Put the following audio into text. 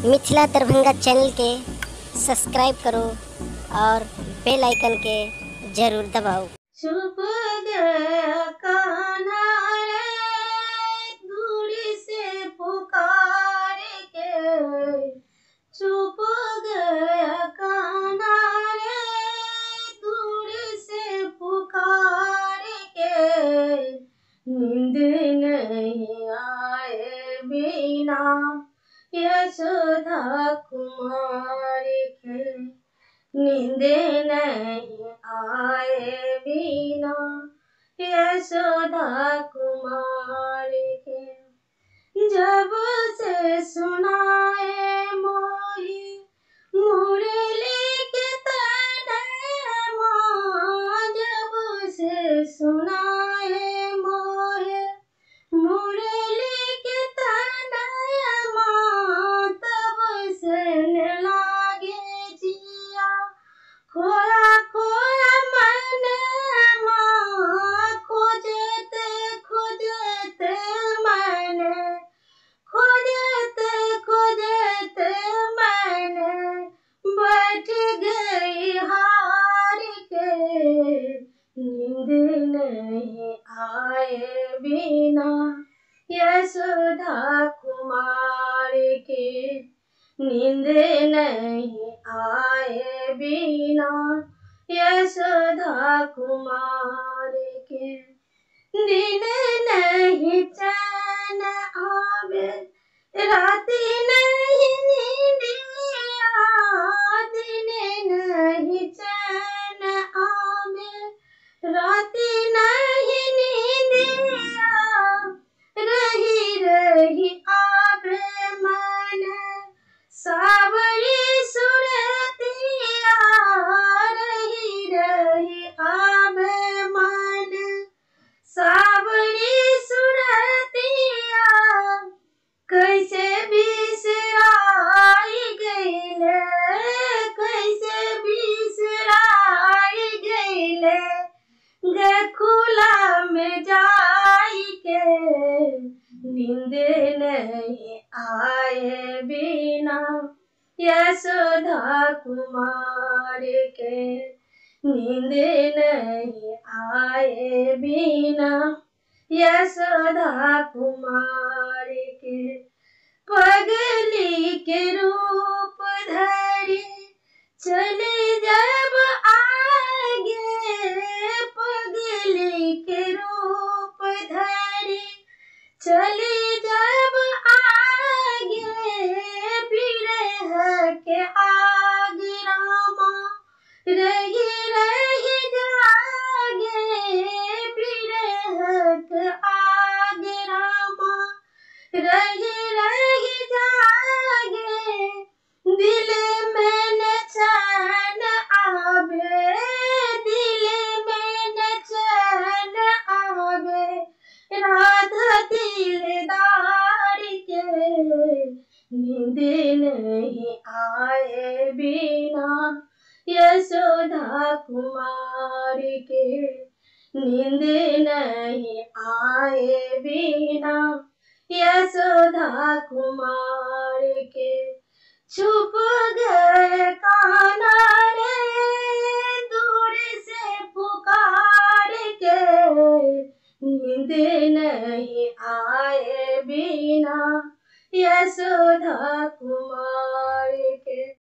Mithila Darbhanga channel के subscribe करो और बेल आइकन के जरूर दबाओ। छुप गया कान्हा रे दूर से पुकार के, छुप गया कान्हा रे दूर से पुकार के। नींद नहीं आए बिना यशोदा कुमार के, नींद नहीं आए बिना यशोदा कुमार के। जब से सुनाए मोही मुरली के तने माँ, जब से सुनाए मोहे मुरली के तने माँ, तब से लागे जिया खोया खोया मन माँ, खोजते खोजते मन, खोजते खोजते मन बैठ गई हार के। नींद नहीं आए बिना यशोदा कुमार के, नींद नहीं आए बिना यशोदा कुमार के। दिन नहीं चैन आवे राति नहीं नींदिया, दिन नहीं चैन आवे राति नहीं नींदिया, रही रही आवे मन सावरी सुरतिया, रही रही आवे मन सावरी सुरतिया। कैसे बिसराई गईले, कैसे बिसराई गईले गोकुला में जाई के। नींद नहीं आए बिना यशोदा कुमार के, नींद नहीं आए बिना यशोदा कुमार के। पगली के रूप धरी चले जब आगे, पगली के रूप धरी चली जब आगे, बिरह के आग रामा रही रही जागे, बिरह के आग रामा रही रही जागे। दिल में न चैन आवे, दिल में न चैन आवे राधा दिलदार के। नींद नहीं आए बिना यशोदा कुमार के, नींद नहीं आए बिना यशोदा कुमार के। छुप